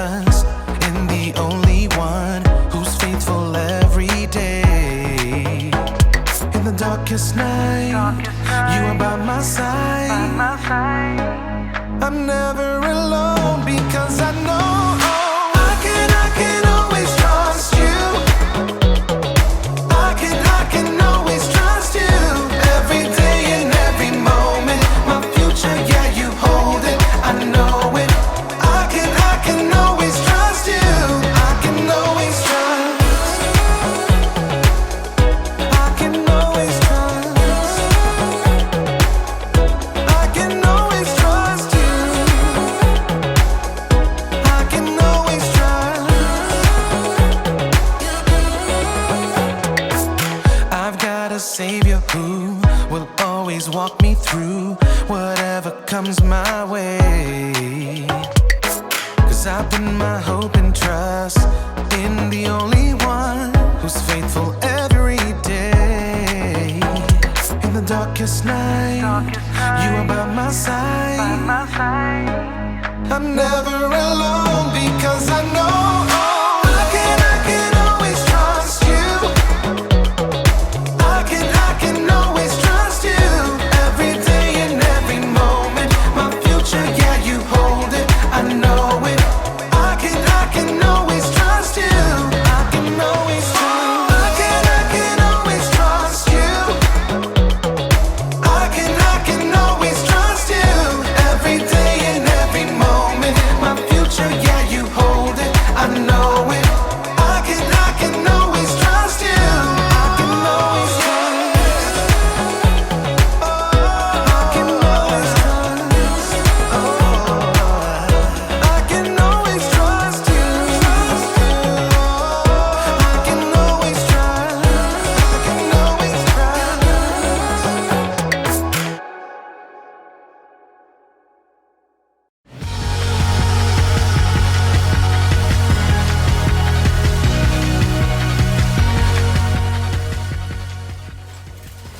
trust in the only one who's faithful every day. In the darkest night, you are by my side. I'm never alone because I know I can always trust you. I can always trust you. Every day and every moment, my future, yeah, you hold it. I know it. I can always trust you. I can always trust. I can always trust. I can always trust you. I can always trust. I've got a Savior who will always walk me through whatever comes my way. 'Cause I put my hope and trust in the only one who's faithful every day. In the darkest night, you are by my side. I'm never alone because I know I can always trust you. I can always trust you. Every day and every moment, my future, yeah, you hold it. I know it. I can always trust you. I can always trust. I can always trust you. I can always trust you. Every day and every moment, my future, yeah, you hold it. I know it. I can always trust you. I can always trust. I can always trust. I can always trust you. I can always trust. I can always trust.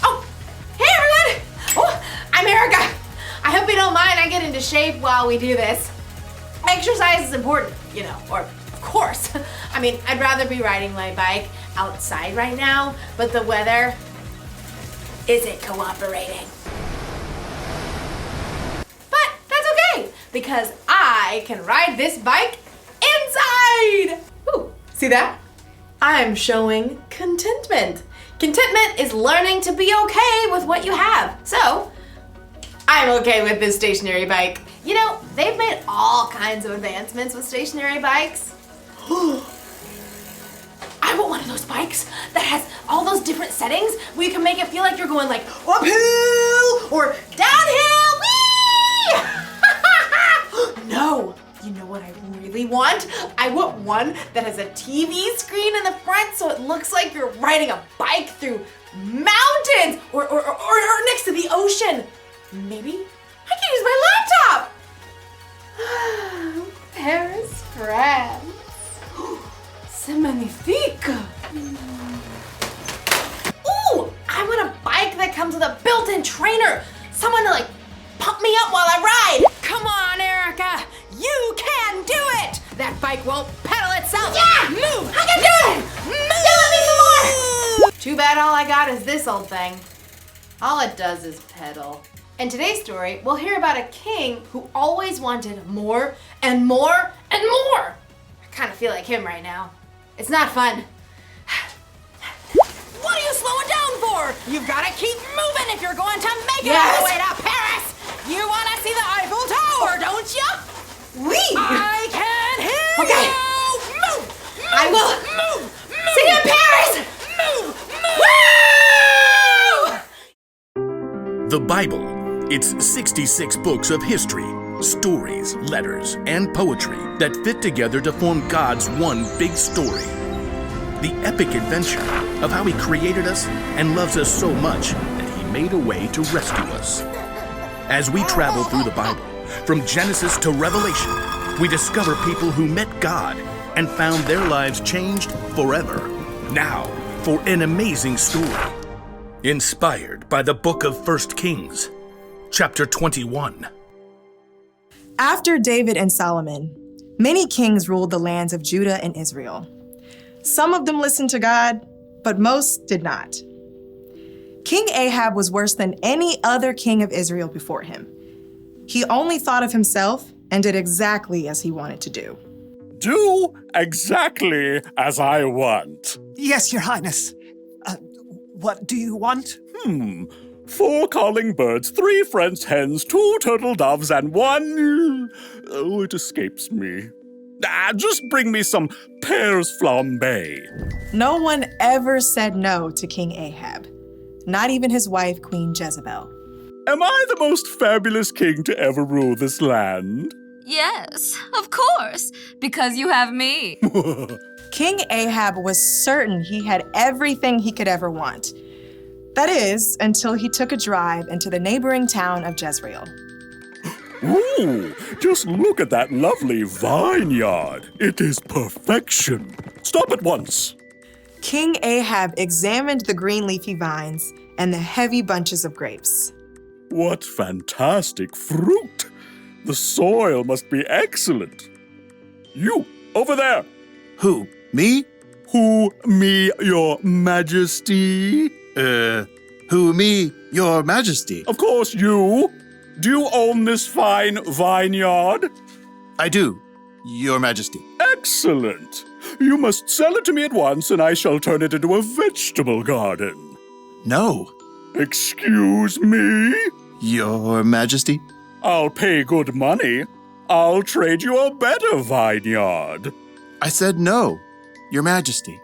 Oh, hey everyone! Oh, I'm Erica. I hope you don't mind I get into shape while we do this. Exercise is important, you know, or of course. I mean, I'd rather be riding my bike outside right now, but the weather isn't cooperating. But that's okay, because I can ride this bike inside! Ooh, see that? I'm showing contentment. Contentment is learning to be okay with what you have. So, I'm okay with this stationary bike. You know, they've made all kinds of advancements with stationary bikes. I want one of those bikes that has all those different settings where you can make it feel like you're going like uphill or downhill. Whee! No, you know what I really want? I want one that has a TV screen in the front so it looks like you're riding a bike through mountains or next to the ocean. Maybe I can use my laptop. Paris, France. C'est magnifique. Ooh, I want a bike that comes with a built-in trainer. Someone to like pump me up while I ride. Come on, Erica. You can do it. That bike won't pedal itself. Yeah, move. I can do it. Move. Yeah, let me some more. Too bad all I got is this old thing. All it does is pedal. In today's story, we'll hear about a king who always wanted more and more and more. I kind of feel like him right now. It's not fun. What are you slowing down for? You've got to keep moving if you're going to make it all the way to Paris. You want to see the Eiffel Tower, don't you? Oui. I can hear Okay. you. Move. I will. Move. See you in Paris. Move. Move. The Bible. It's 66 books of history, stories, letters, and poetry that fit together to form God's one big story. The epic adventure of how He created us and loves us so much that He made a way to rescue us. As we travel through the Bible, from Genesis to Revelation, we discover people who met God and found their lives changed forever. Now, for an amazing story. Inspired by the book of 1 Kings, chapter 21. After David and Solomon, Many kings ruled the lands of Judah and Israel. Some of them listened to God, but most did not. King Ahab was worse than any other king of Israel before him. He only thought of himself and did exactly as he wanted to do. Do exactly as I want. Yes, Your Highness. What do you want? 4 calling birds, 3 French hens, 2 turtle doves, and 1... Oh, it escapes me. Just bring me some pears flambé. No one ever said no to King Ahab, not even his wife, Queen Jezebel. Am I the most fabulous king to ever rule this land? Yes, of course, because you have me. King Ahab was certain he had everything he could ever want. That is, until he took a drive into the neighboring town of Jezreel. Ooh, just look at that lovely vineyard. It is perfection. Stop at once. King Ahab examined the green leafy vines and the heavy bunches of grapes. What fantastic fruit. The soil must be excellent. You, over there. Who? Me? Who, me, your majesty? Who, me, Your Majesty? Of course, you. Do you own this fine vineyard? I do, Your Majesty. Excellent. You must sell it to me at once, and I shall turn it into a vegetable garden. No, Excuse me? Your Majesty. I'll pay good money. I'll trade you a better vineyard. I said no, Your Majesty.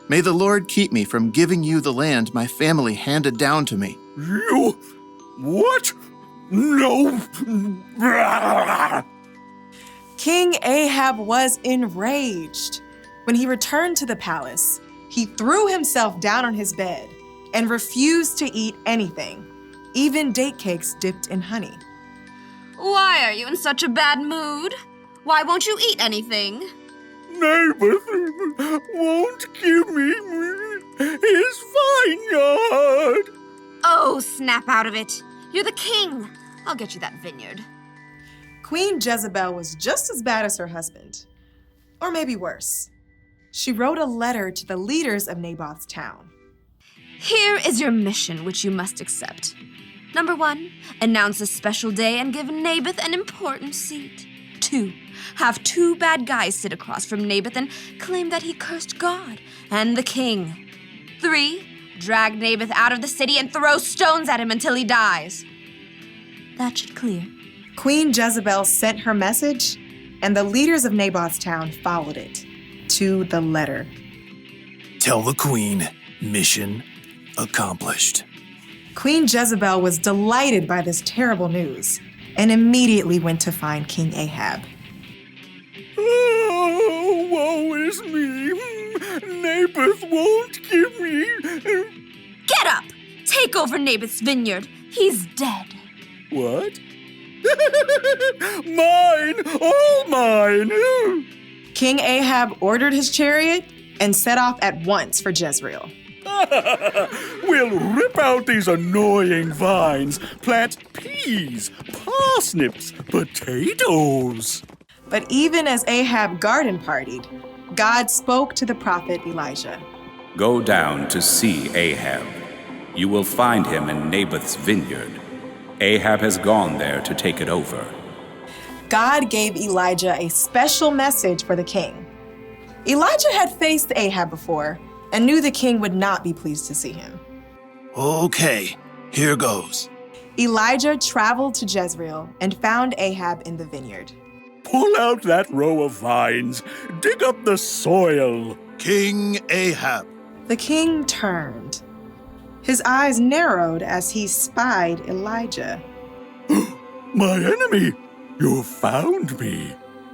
May the Lord keep me from giving you the land my family handed down to me. You... What? No. King Ahab was enraged. When he returned to the palace, he threw himself down on his bed and refused to eat anything, even date cakes dipped in honey. Why are you in such a bad mood? Why won't you eat anything? Naboth won't give me his vineyard. Oh, snap out of it. You're the king. I'll get you that vineyard. Queen Jezebel was just as bad as her husband, or maybe worse. She wrote a letter to the leaders of Naboth's town. Here is your mission, which you must accept. Number 1, announce a special day and give Naboth an important seat. 2, have 2 bad guys sit across from Naboth and claim that he cursed God and the king. 3, drag Naboth out of the city and throw stones at him until he dies. That should clear. Queen Jezebel sent her message, and the leaders of Naboth's town followed it, to the letter. Tell the queen, mission accomplished. Queen Jezebel was delighted by this terrible news and immediately went to find King Ahab. Oh, woe is me. Naboth won't give me... Get up! Take over Naboth's vineyard. He's dead. What? Mine! All mine! King Ahab ordered his chariot and set off at once for Jezreel. We'll rip out these annoying vines, plant peas, parsnips, potatoes. But even as Ahab garden partied, God spoke to the prophet Elijah. Go down to see Ahab. You will find him in Naboth's vineyard. Ahab has gone there to take it over. God gave Elijah a special message for the king. Elijah had faced Ahab before and knew the king would not be pleased to see him. Okay, here goes. Elijah traveled to Jezreel and found Ahab in the vineyard. Pull out that row of vines. Dig up the soil. King Ahab. The king turned. His eyes narrowed as he spied Elijah. My enemy, you found me.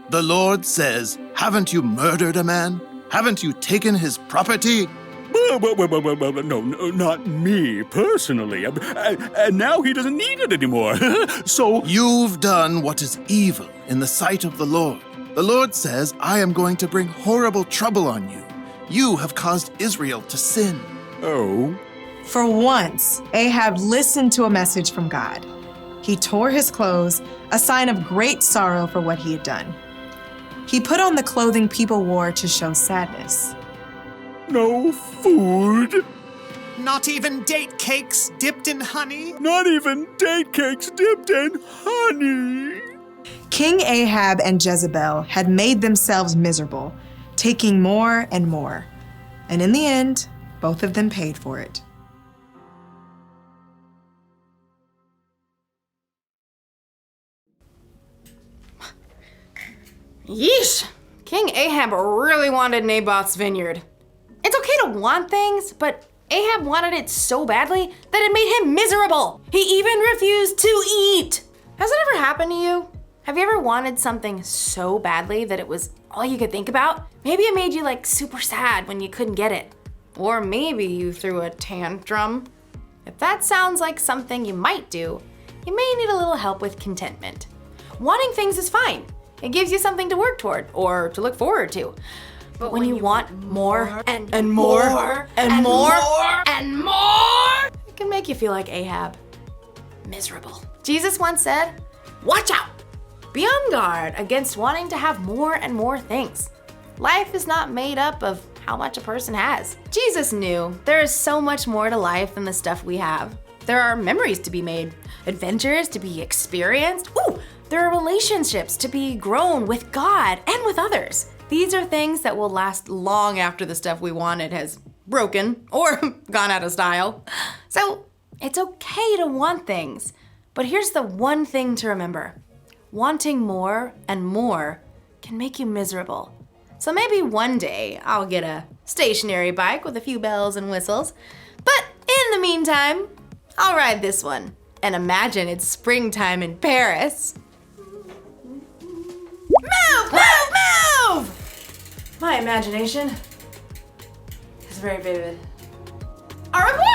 The Lord says, haven't you murdered a man? Haven't you taken his property? No, not me personally. And now he doesn't need it anymore. So You've done what is evil in the sight of the Lord. The Lord says, I am going to bring horrible trouble on you. You have caused Israel to sin. Oh. For once, Ahab listened to a message from God. He tore his clothes, a sign of great sorrow for what he had done. He put on the clothing people wore to show sadness. No food. Not even date cakes dipped in honey? Not even date cakes dipped in honey. King Ahab and Jezebel had made themselves miserable, taking more and more. And in the end, both of them paid for it. Yeesh! King Ahab really wanted Naboth's vineyard. It's okay to want things, but Ahab wanted it so badly that it made him miserable. He even refused to eat. Has it ever happened to you? Have you ever wanted something so badly that it was all you could think about? Maybe it made you like super sad when you couldn't get it. Or maybe you threw a tantrum. If that sounds like something you might do, you may need a little help with contentment. Wanting things is fine. It gives you something to work toward or to look forward to. But when you want more and more and more and more, it can make you feel like Ahab. Miserable. Jesus once said, "Watch out! Be on guard against wanting to have more and more things. Life is not made up of how much a person has." Jesus knew there is so much more to life than the stuff we have. There are memories to be made, adventures to be experienced. Ooh, there are relationships to be grown with God and with others. These are things that will last long after the stuff we wanted has broken or gone out of style. So it's okay to want things, but here's the one thing to remember. Wanting more and more can make you miserable. So maybe one day I'll get a stationary bike with a few bells and whistles. But in the meantime, I'll ride this one and imagine it's springtime in Paris. Move, move, move! My imagination is very vivid. Au revoir!